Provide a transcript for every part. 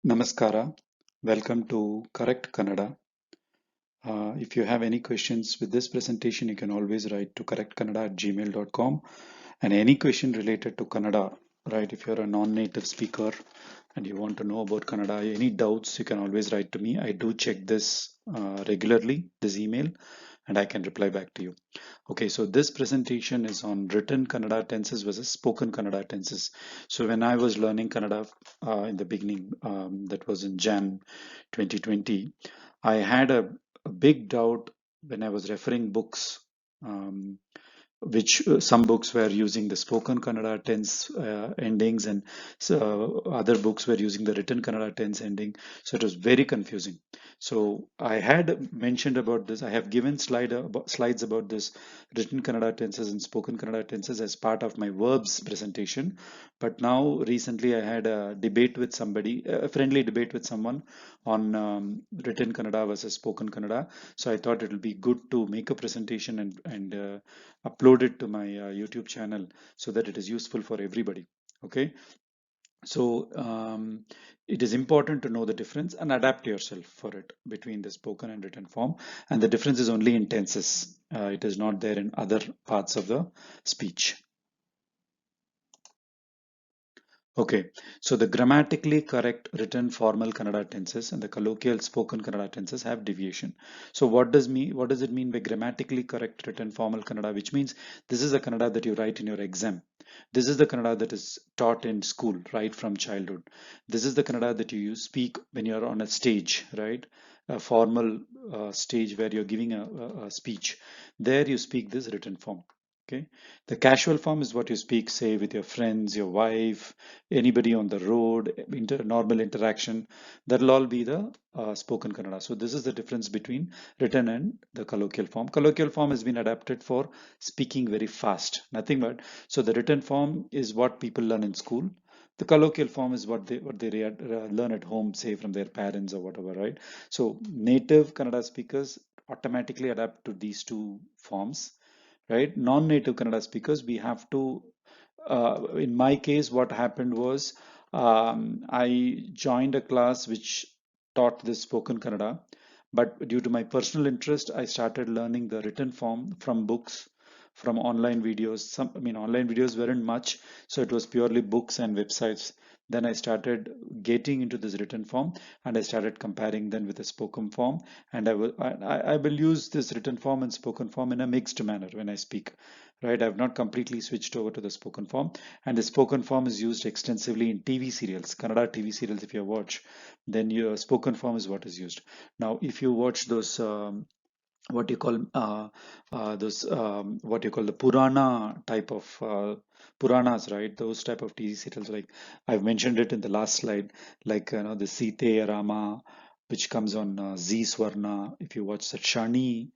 Namaskara. Welcome to Correct Kannada. If you have any questions with this presentation, you can always write to correctkannada@gmail.com. And any question related to Kannada, right? If you're a non-native speaker and you want to know about Kannada, any doubts, you can always write to me. I do check this regularly, this email, and I can reply back to you. Okay, so this presentation is on written Kannada tenses versus spoken Kannada tenses. So when I was learning Kannada in the beginning, that was in Jan 2020, I had a big doubt when I was referring books. Which some books were using the spoken Kannada tense endings, and so other books were using the written Kannada tense ending. So it was very confusing. So I had mentioned about this. I have given slides about this written Kannada tenses and spoken Kannada tenses as part of my verbs presentation. But now recently I had a debate with somebody, a friendly debate with someone on written Kannada versus spoken Kannada. So I thought it will be good to make a presentation and upload it to my YouTube channel so that it is useful for everybody. Okay, so it is important to know the difference and adapt yourself for it between the spoken and written form. And the difference is only in tenses. It is not there in other parts of the speech. Okay, so the grammatically correct written formal Kannada tenses and the colloquial spoken Kannada tenses have deviation. So what does it mean by grammatically correct written formal Kannada? Which means this is the Kannada that you write in your exam. This is the Kannada that is taught in school right from childhood. This is the Kannada that you speak when you're on a stage, right? A formal stage where you're giving a speech. There you speak this written form. Okay, the casual form is what you speak, say, with your friends, your wife, anybody on the road, normal interaction. That'll all be the spoken Kannada. So this is the difference between written and the colloquial form. Colloquial form has been adapted for speaking very fast, nothing but. So the written form is what people learn in school. The colloquial form is what they learn at home, say from their parents or whatever, right? So native Kannada speakers automatically adapt to these two forms, right? Non-native Kannada speakers, we have to, in my case, what happened was I joined a class which taught this spoken Kannada, but due to my personal interest, I started learning the written form from books, from online videos. Online videos weren't much, so it was purely books and websites. Then I started getting into this written form, and I started comparing them with the spoken form. And I will use this written form and spoken form in a mixed manner when I speak. Right, I've not completely switched over to the spoken form, and the spoken form is used extensively in TV serials, Kannada TV serials. If you watch, then your spoken form is what is used. Now, if you watch those what you call those what you call the Purana type of Puranas, right? Those type of TV serials, like I've mentioned it in the last slide, like the Sita Rama, which comes on Z Swarna. If you watch that Shani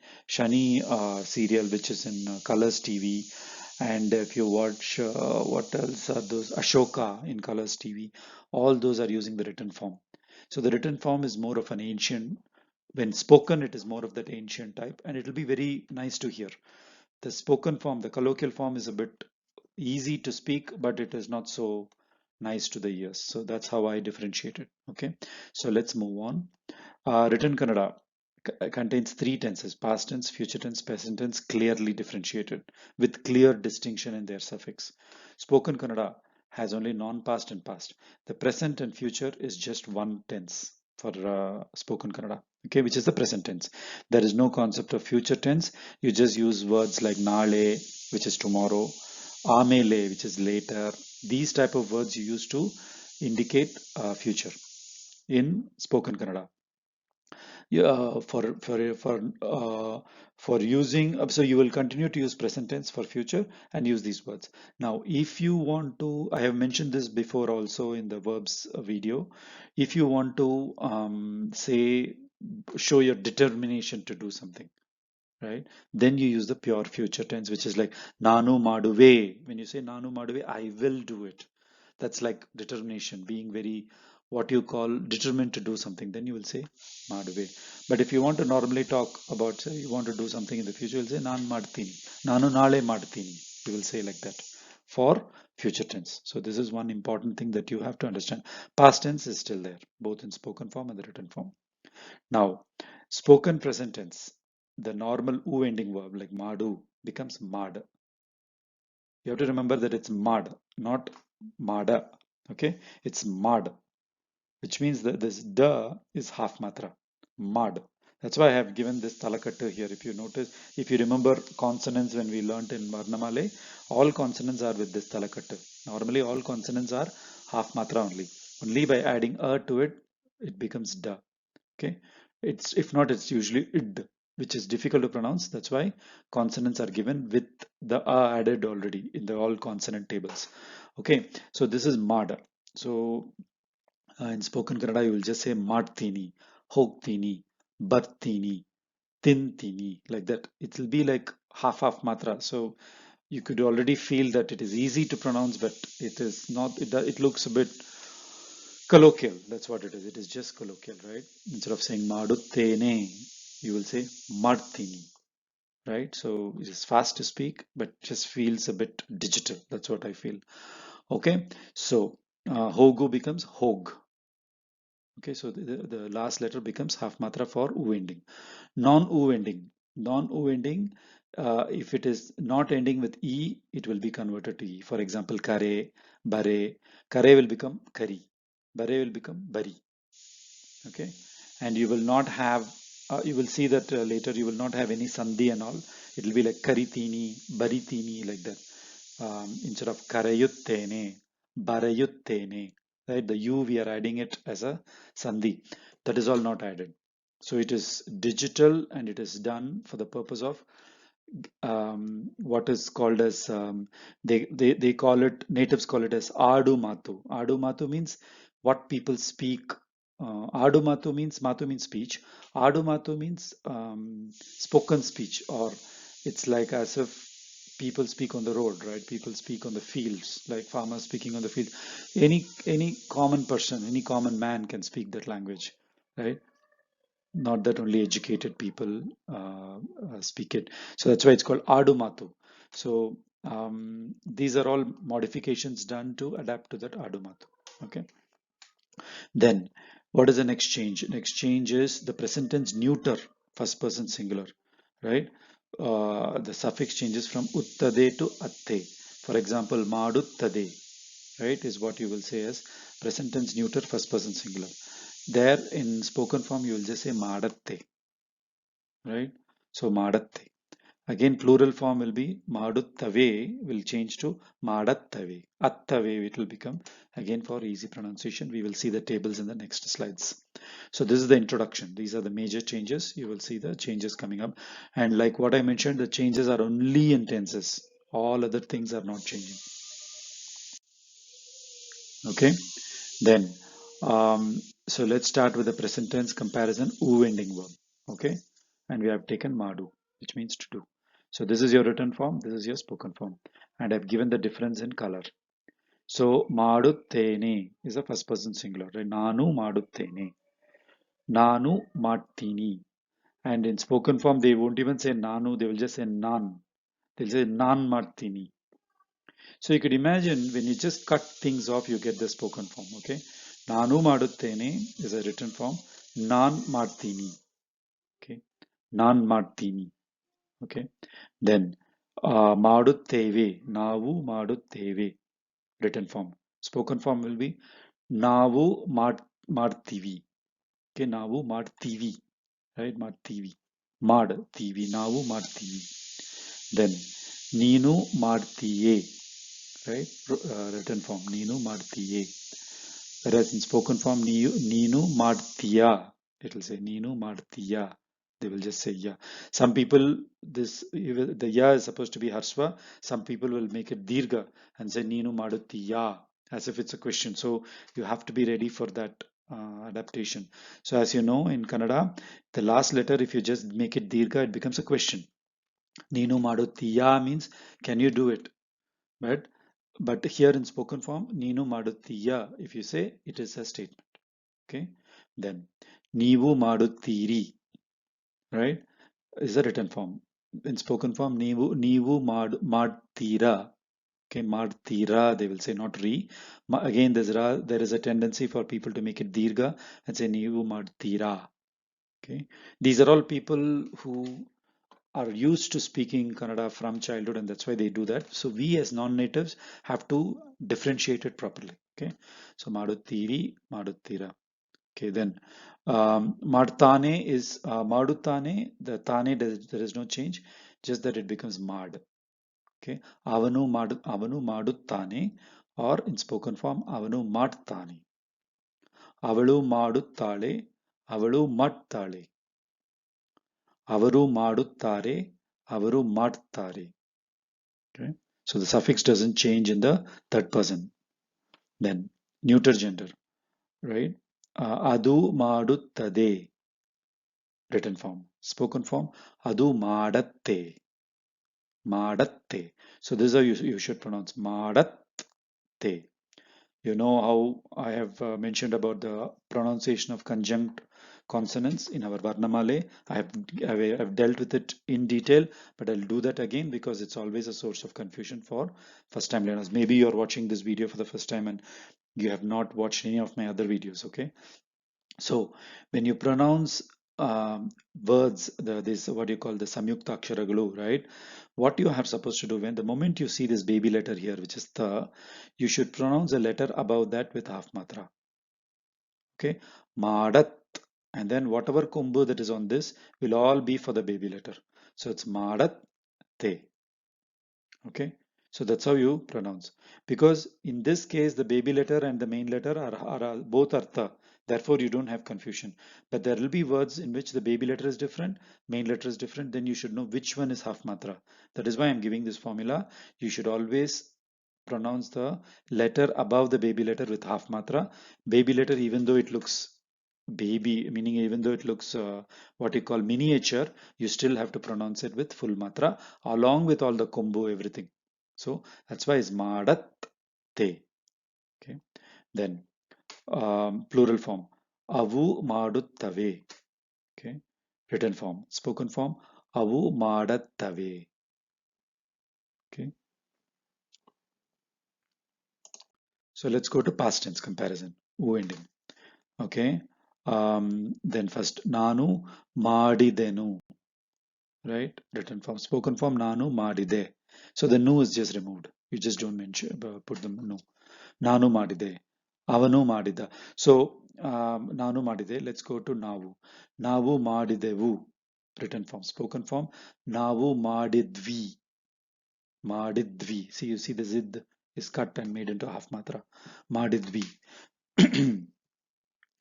serial, which is in Colors TV, and if you watch what else are those Ashoka in Colors TV, all those are using the written form. So the written form is more of an ancient. When spoken, it is more of that ancient type, and it'll be very nice to hear. The spoken form, the colloquial form, is a bit easy to speak, but it is not so nice to the ears. So that's how I differentiate it. Okay, so let's move on. Written Kannada contains three tenses: past tense, future tense, present tense, clearly differentiated with clear distinction in their suffix. Spoken Kannada has only non-past and past. The present and future is just one tense for spoken Kannada, okay, which is the present tense. There is no concept of future tense. You just use words like nale, which is tomorrow, amele, which is later. These type of words you use to indicate future in spoken Kannada. Yeah, for using, so you will continue to use present tense for future and use these words. Now, if you want to, I have mentioned this before also in the verbs video. If you want to say, show your determination to do something, right? Then you use the pure future tense, which is like nanu maduve. When you say nanu maduve, I will do it. That's like determination, being very, what you call, determined to do something. Then you will say maduve. But if you want to normally talk about, say, you want to do something in the future, you'll say nan madtini, nanu nale madtini. You will say like that for future tense. So this is one important thing that you have to understand. Past tense is still there, both in spoken form and the written form. Now, spoken present tense, the normal u ending verb like madu becomes mad. You have to remember that it's mad, not mada. Okay, it's mad, which means that this da is half matra, mad. That's why I have given this talakattu here. If you notice, if you remember consonants when we learnt in Varnamale, all consonants are with this talakattu. Normally, all consonants are half matra only. Only by adding a to it, it becomes da. Okay, it's if not, it's usually id, which is difficult to pronounce. That's why consonants are given with the a added already in the all consonant tables. Okay, so this is mad. So in spoken Kannada, you will just say ಮಾಡ್ತೀನಿ, ಹೋಗ್ತೀನಿ, ಬರ್ತೀನಿ, ತಿಂತೀನಿ, like that. It will be like half matra. So you could already feel that it is easy to pronounce, but it is not. It looks a bit colloquial. That's what it is. It is just colloquial, right? Instead of saying ಮಾಡುತ್ತೇನೆ, you will say ಮಾಡ್ತೀನಿ, right? So it is fast to speak, but just feels a bit digital. That's what I feel. Okay, so ಹೋಗು becomes ಹೋಗ್. Okay, so the last letter becomes half matra for u ending. Non-u ending. Non-u ending, if it is not ending with e, it will be converted to e. For example, kare, bare. Kare will become kari. Bare will become bari. Okay, and you will not have. You will see that later. You will not have any sandhi and all. It will be like karitini, baritini, like that. Instead of karayuttene, barayuttene, right? The u we are adding it as a sandhi. That is all not added. So it is digital and it is done for the purpose of what is called as they call it, natives call it as adu matu. Adu matu means what people speak. Adu matu means speech. Adu matu means spoken speech, or it's like as if people speak on the road, right? People speak on the fields, like farmers speaking on the field. Any common person, any common man can speak that language, right? Not that only educated people speak it. So that's why it's called Adumatu. So these are all modifications done to adapt to that Adumatu. Okay. Then what is the next change? Next change is the present tense neuter, first person singular, right? The suffix changes from uttade to atte. For example, maduttade, right, is what you will say as present tense neuter, first person singular. There in spoken form, you will just say madatte, right? So madatte. Again, plural form will be maduttave will change to madattave. Attave it will become. Again, for easy pronunciation, we will see the tables in the next slides. So this is the introduction. These are the major changes. You will see the changes coming up. And like what I mentioned, the changes are only in tenses. All other things are not changing. Okay. Then, so let's start with the present tense comparison, u ending verb. Okay. And we have taken madu, which means to do. So this is your written form, this is your spoken form. And I've given the difference in color. So ಮಾಡುತ್ತೇನೆ is a first person singular, right? ನಾನು ಮಾಡುತ್ತೇನೆ. ನಾನು ಮಾಡ್ತೀನಿ. And in spoken form, they won't even say ನಾನು, they will just say nan. They'll say ನಾನ್ ಮಾಡ್ತೀನಿ. So you could imagine when you just cut things off, you get the spoken form. Okay. ನಾನು ಮಾಡುತ್ತೇನೆ is a written form. ನಾನ್ ಮಾಡ್ತೀನಿ. Okay. ನಾನ್ ಮಾಡ್ತೀನಿ. Okay. Then ಮಾಡುತ್ತೇವೆ. ನಾವು ಮಾಡುತ್ತೇವೆ. Written form. Spoken form will be ನಾವು ಮಾಡ್ತೀವಿ. Okay. ನಾವು ಮಾಡ್ತೀವಿ. Right. ಮಾಡ್ತೀವಿ. ಮಾಡ್ತೀವಿ. ನಾವು ಮಾಡ್ತೀವಿ. Then ನೀನು ಮಾಡ್ತೀಯೇ. Right? Written form, ನೀನು ಮಾಡ್ತೀಯೇ. Whereas in spoken form, ನೀನು ಮಾಡ್ತೀಯಾ. It will say ನೀನು ಮಾಡ್ತೀಯಾ. They will just say yeah. Some people, the ya is supposed to be harsva. Some people will make it dirgha and say ನೀನು ಮಾಡುತ್ತೀಯಾ, as if it's a question. So you have to be ready for that adaptation. So as you know, in Kannada, the last letter, if you just make it dirgha, it becomes a question. ನೀನು ಮಾಡುತ್ತೀಯಾ means, can you do it? But here in spoken form, ನೀನು ಮಾಡುತ್ತೀಯಾ, if you say, it is a statement. Okay. Then ನೀವು ಮಾಡುತ್ತೀರಿ, right, is a written form. In spoken form, ನೀವು ಮಾಡ್ತೀರಾ. Okay, martira, they will say, not re. Again, there is a tendency for people to make it dirga and say nivu martira. Okay, these are all people who are used to speaking Kannada from childhood, and that's why they do that. So we as non-natives have to differentiate it properly. Okay, so madutiri, madutira. Okay, then madtane is madutane. The tane there is no change, just that it becomes mad. Okay, avanu maduttane, or in spoken form avanu ಮಾಡ್ತಾನೆ. ಅವಳು ಮಾಡುತ್ತಾಳೆ, ಅವಳು ಮಾಡ್ತಾಳೆ. ಅವರು ಮಾಡುತ್ತಾರೆ, ಅವರು ಮಾಡ್ತಾರೆ. Okay, so the suffix doesn't change in the third person. Then neuter gender, right? ಅದು ಮಾಡುತ್ತದೆ, written form. Spoken form, ಅದು ಮಾಡತ್ತೆ, ಮಾಡತ್ತೆ. So this is how you should pronounce ಮಾಡತ್ತೆ. You know how I have mentioned about the pronunciation of conjunct consonants in our Varnamale. I have dealt with it in detail, but I'll do that again because it's always a source of confusion for first time learners. Maybe you're watching this video for the first time and you have not watched any of my other videos, okay? So when you pronounce words, this what you call the samyukta aksharaಗಳು, right? What you are supposed to do, when the moment you see this baby letter here, which is the, you should pronounce a letter above that with half matra. Okay, madat, and then whatever kombu that is on this will all be for the baby letter. So it's madat te. Okay, so that's how you pronounce, because in this case the baby letter and the main letter are both artha, therefore you don't have confusion. But there will be words in which the baby letter is different, main letter is different, then you should know which one is half matra. That is why I'm giving this formula. You should always pronounce the letter above the baby letter with half matra. Baby letter, even though it looks baby, meaning even though it looks what you call miniature, you still have to pronounce it with full matra along with all the combo, everything. So that's why it's madat te. Okay, then plural form avu maduttave. Okay, written form, spoken form avu madattave. Okay, so let's go to past tense comparison, u ending. Okay, then first nanu madidenu, right? Written form, spoken form nanu madide. So the nu is just removed, you just don't mention put the nu. Nanu madide, avanu madida. So nanu madide, let's go to navu. Navu madidevu, written form. Spoken form navu madidvi, madidvi. See, you see the zid is cut and made into half matra, madidvi.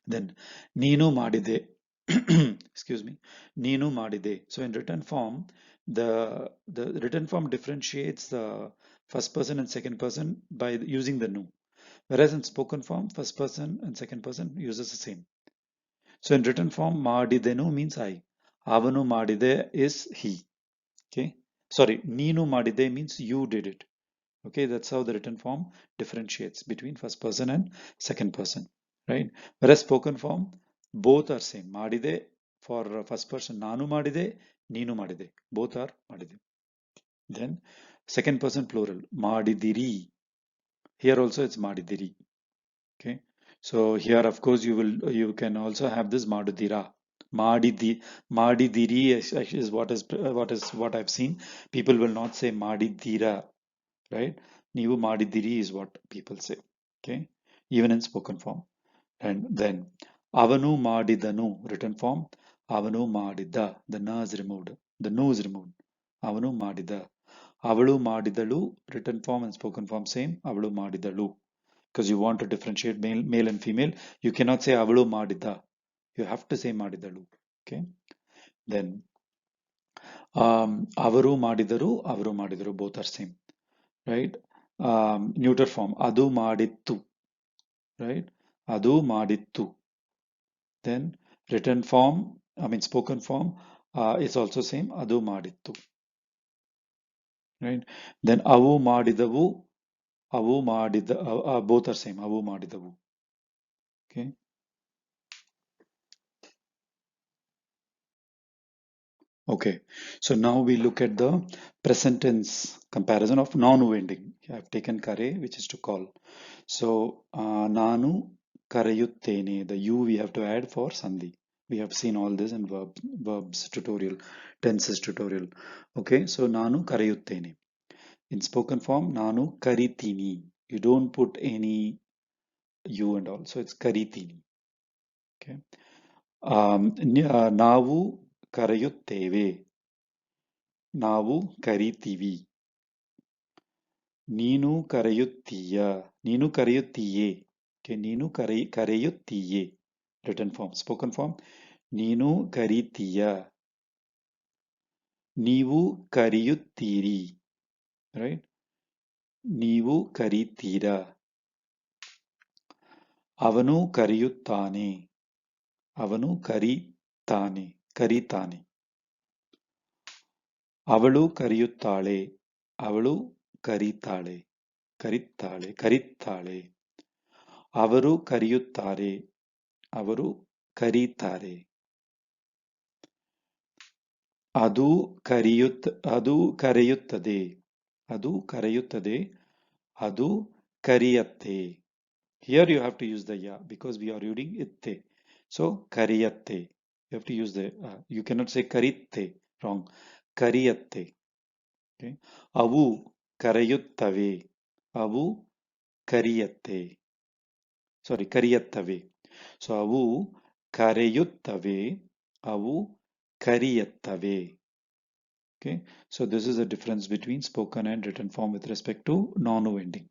Then Ninu madide, excuse me, Ninu madide. So in written form, the written form differentiates the first person and second person by using the nu, whereas in spoken form, first person and second person uses the same. So in written form, madidenu means I, avanu madide is he. Okay, sorry, Ninu madide means you did it. Okay, that's how the written form differentiates between first person and second person, right? Whereas spoken form, both are same. Madide for first person, nanu madide, neenu madide, both are madide. Then second person plural, madidiri. Here also it's madidiri. Okay, so here of course you can also have this madudira. Madidiri is what I've seen. People will not say madidira, right? Nivu madidiri is what people say. Okay, even in spoken form. And then avanu madidanu, written form avanu madida, the na is removed, the nu is removed, avanu madida. Avalu madidalu, written form and spoken form same, avalu madidalu. Because you want to differentiate male and female, you cannot say avalu madida, you have to say madidalu. Okay, then avaru madidaru, avaru madidaru, both are same, right? Neuter form adu madittu, right? Adu madittu. Then written form, I mean spoken form, is also same, adu madittu, right? Then avu madidavu, avu madida, both are same, avu madidavu. Okay, Okay, so now we look at the present tense comparison of non-winding. I've taken kare, which is to call. So nanu karayuttene, the you we have to add for sandhi. We have seen all this in verbs tutorial, tenses tutorial. Okay, so nanu karayuttene. In spoken form, nanu karitini. You don't put any you and all, so it's karitini. Okay. ನಾವು ಕರೆಯುತ್ತೇವೆ. ನಾವು ಕರಿತೀವಿ. ನೀನು ಕರೆಯುತ್ತೀಯ. ನೀನು ಕರೆಯುತ್ತೀಯೆ. Okay, ನೀನು ಕರೆಯುತ್ತೀಯೆ. Written form. Spoken form. ನೀನು ಕರೀತೀಯ. ನೀವು ಕರೆಯುತ್ತೀರಿ. Right? ನೀವು ಕರೀತೀರ. ಅವನು ಕರೆಯುತ್ತಾನೆ. ಅವನು ಕರೀತಾನೆ. ಕರೀತಾನೆ. ಅವಳು ಕರೆಯುತ್ತಾಳೆ. ಅವಳು ಕರೀತಾಳೆ. ಕರೀತಾಳೆ. ಅವರು ಕರೆಯುತ್ತಾರೆ. ಅವರು ಕರೀತಾರೆ. ಅದು ಅದು ಕರೆಯುತ್ತದೆ. ಅದು ಕರೆಯುತ್ತದೆ. ಅದು ಕರೆಯತ್ತೆ. Here you have to use the ya because we are reading itte. So kariyatte. You have to use the you cannot say karitte. Wrong. Kariyatte. Okay. ಅವು ಕರೆಯುತ್ತವೆ. ಅವು ಕರಿಯತ್ತೆ. Sorry, ಕರಿಯತ್ತವೆ. So ಅವು ಕರೆಯುತ್ತವೆ. ಅವು ಕರಿಯತ್ತವೆ. Okay. So this is the difference between spoken and written form with respect to non-winding.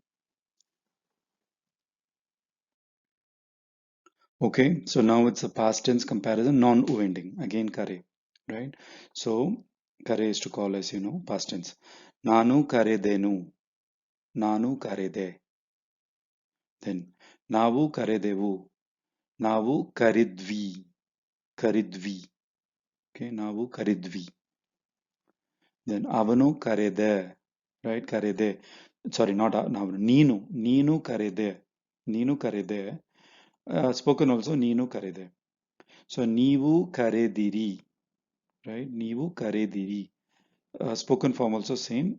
Okay, so now it's a past tense comparison, non-winding. Again, kare, right? So, kare is to call, as you know, past tense. Nanu karedenu. Nanu karede. Then, navu karedevu. Navu karidvi. Karidvi. Okay, navu karidvi. Then, avanu karede. Right, karede. Sorry, not navanu. Neenu. Neenu karede. Neenu karede. Spoken also, neenu karede. So, neevu karediri. Right, neevu karediri. Spoken form also same.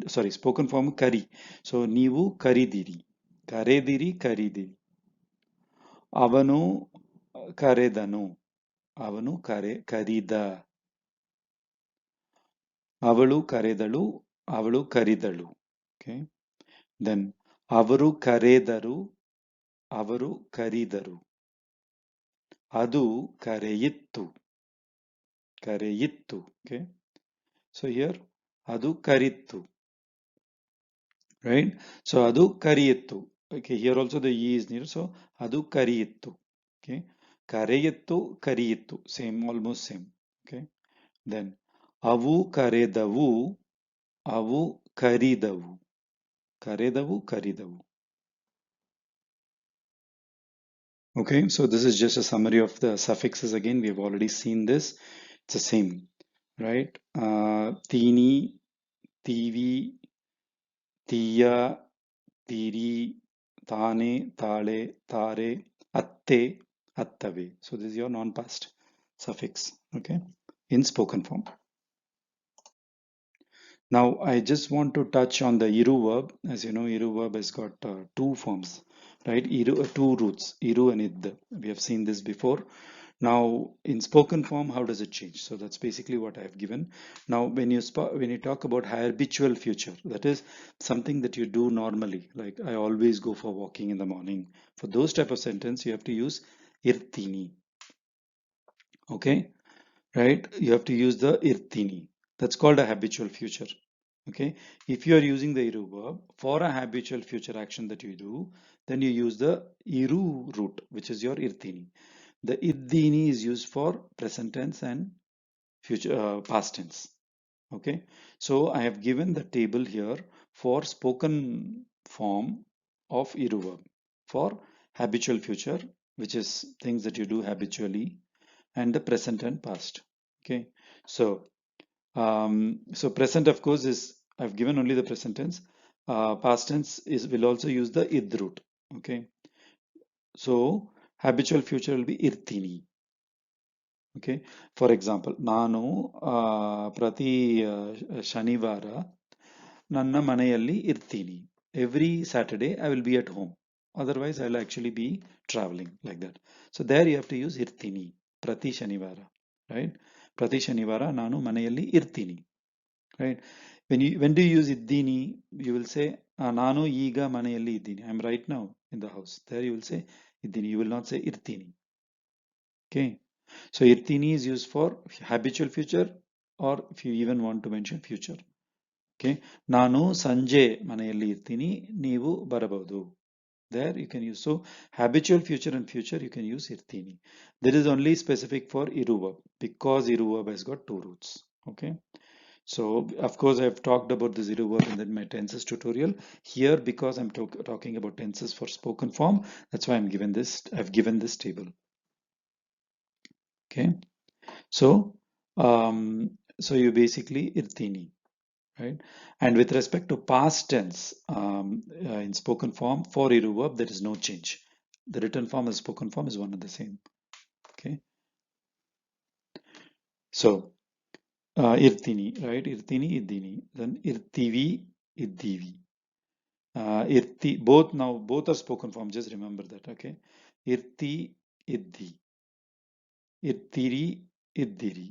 Sorry, spoken form kari. So, neevu karidiri. Karediri, karidiri. Avanu karedanu. Avanu karida. Avalu karedalu. Avalu karidalu. Okay. Then, avaru karedaru. Avaru karidaru. Adu kareyittu. Kareyittu. Okay. So, here, adu karittu. Right? So adu kariyettu. Okay, here also the e is needed. So adu kariyettu. Okay, kareyettu, kariyettu, same, almost same. Okay, then avu karedavu, avu karidavu, karedavu, karidavu. Okay, so this is just a summary of the suffixes. Again, we have already seen this. It's the same, right? Tini, tivi, tiya, tiri, tane, tale, tare, atte, attave. So this is your non-past suffix, okay, in spoken form. Now I just want to touch on the iru verb. As you know, iru verb has got two forms, right? Two roots, iru and id. We have seen this before. Now in spoken form, how does it change? So that's basically what I have given. Now when you talk about habitual future, that is something that you do normally, like I always go for walking in the morning. For those type of sentence, you have to use irtini. Okay, right? You have to use the irtini. That's called a habitual future. Okay, if you are using the iru verb for a habitual future action that you do, then you use the iru root, which is your irtini. The iddini is used for present tense and future past tense. Okay, so I have given the table here for spoken form of iru verb for habitual future, which is things that you do habitually, and the present and past. Okay, so so present, of course, is I've given only the present tense. Past tense is will also use the id root. Okay, so habitual future will be irtini. Okay, for example, ನಾನು ಪ್ರತಿ ಶನಿವಾರ ನನ್ನ ಮನೆಯಲ್ಲಿ ಇರ್ತೀನಿ. Every Saturday I will be at home. Otherwise I will actually be traveling like that. So there you have to use ಇರ್ತೀನಿ ಪ್ರತಿ ಶನಿವಾರ, right? ಪ್ರತಿ ಶನಿವಾರ ನಾನು ಮನೆಯಲ್ಲಿ ಇರ್ತೀನಿ, right? When do you use ಇದ್ದೀನಿ? You will say ನಾನು ಈಗ ಮನೆಯಲ್ಲಿ ಇದ್ದೀನಿ. I am right now in the house. There you will say ಇದ್ದೀನಿ. You will not say ಇರ್ತೀನಿ. Okay. So irtini is used for habitual future, or if you even want to mention future. Okay. ನಾನು ಸಂಜೆ ಮನೆಯಲ್ಲಿ ಇರ್ತೀನಿ, ನೀವು ಬರಬಹುದು. There you can use. So habitual future and future you can use irtini. That is only specific for iru verb because iru verb has got two roots. Okay. So of course I have talked about this iru verb in my tenses tutorial. Here because I'm talking about tenses for spoken form, that's why I've given this table. Okay. So, so you basically irtini, right? And with respect to past tense, in spoken form for iru verb, there is no change. The written form and spoken form is one and the same. Okay. So, irtini, right? Irtini, iddini. Then irtivi, iddivi. Both are spoken form. Just remember that. Okay. Irti, iddi. Irtiri, iddiri.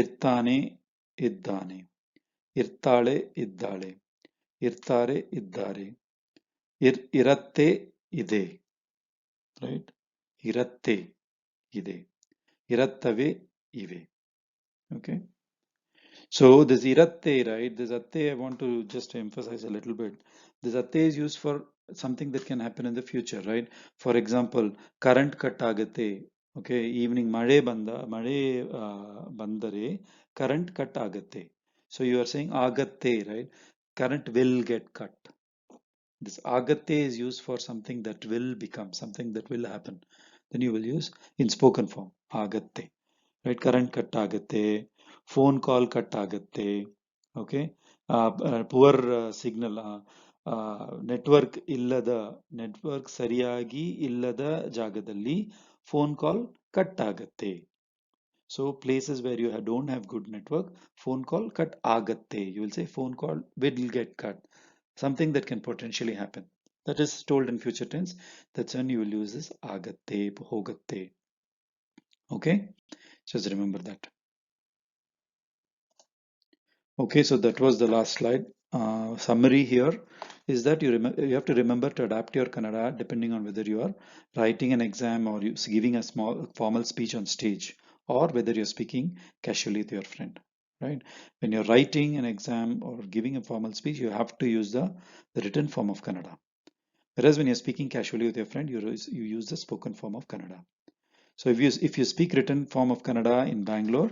Irtane, iddane. ಇರ್ತಾಳೆ ಇದ್ದಾಳೆ, ಇರ್ತಾರೆ ಇದ್ದಾರೆ, ಇರತ್ತೆ ಇದೆ, right? ಇರತ್ತೆ ಇದೆ, ಇರತ್ತವೆ ಇವೆ. Okay. So this iratte, right? This atte, I want to just emphasize a little bit. This atte is used for something that can happen in the future, right? For example, current cut agate. Okay, evening mare bandare current cut agate. So you are saying agate, right? Current will get cut. This agate is used for something that will become, something that will happen. Then you will use in spoken form, agate, right? Current cut agate, phone call cut agate, okay? Poor signal, network network sariyagi illada jagadalli phone call cut agate. So places where you don't have good network, phone call cut agatte. You will say phone call will get cut. Something that can potentially happen. That is told in future tense. That's when you will use this agatte, hogatte. Okay, just remember that. Okay, so that was the last slide. Summary here is that you have to remember to adapt your Kannada depending on whether you are writing an exam or you giving a small formal speech on stage, or whether you're speaking casually with your friend, right? When you're writing an exam or giving a formal speech, you have to use the written form of Kannada. Whereas when you're speaking casually with your friend, you use the spoken form of Kannada. So if you speak written form of Kannada in Bangalore,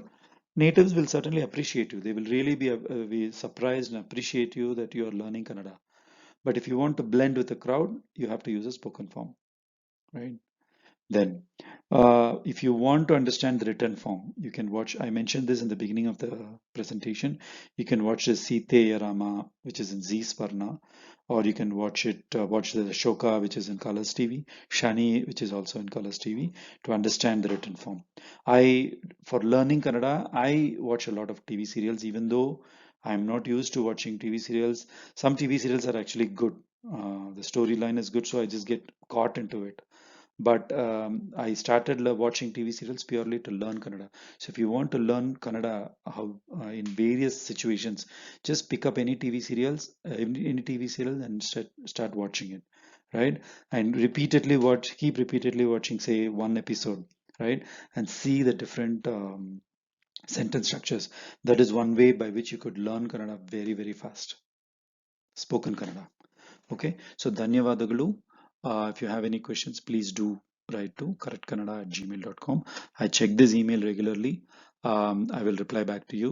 natives will certainly appreciate you. They will really be surprised and appreciate you that you are learning Kannada. But if you want to blend with the crowd, you have to use a spoken form, right? Then, if you want to understand the written form, you can watch. I mentioned this in the beginning of the presentation. You can watch the Site Rama, which is in Z Sparna, or you can watch the Ashoka, which is in Colors TV, Shani, which is also in Colors TV, to understand the written form. For learning Kannada, I watch a lot of TV serials, even though I'm not used to watching TV serials. Some TV serials are actually good. The storyline is good, so I just get caught into it. But I started watching TV serials purely to learn Kannada. So if you want to learn Kannada how in various situations, just pick up any TV serials, any TV serial, and start watching it, right? And keep repeatedly watching, say, one episode, right? And see the different sentence structures. That is one way by which you could learn Kannada very, very fast. Spoken Kannada. Okay, so ಧನ್ಯವಾದಗಳು. If you have any questions, please do write to correctcannada@gmail.com. I check this email regularly. I will reply back to you,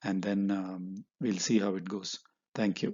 and then we'll see how it goes. Thank you.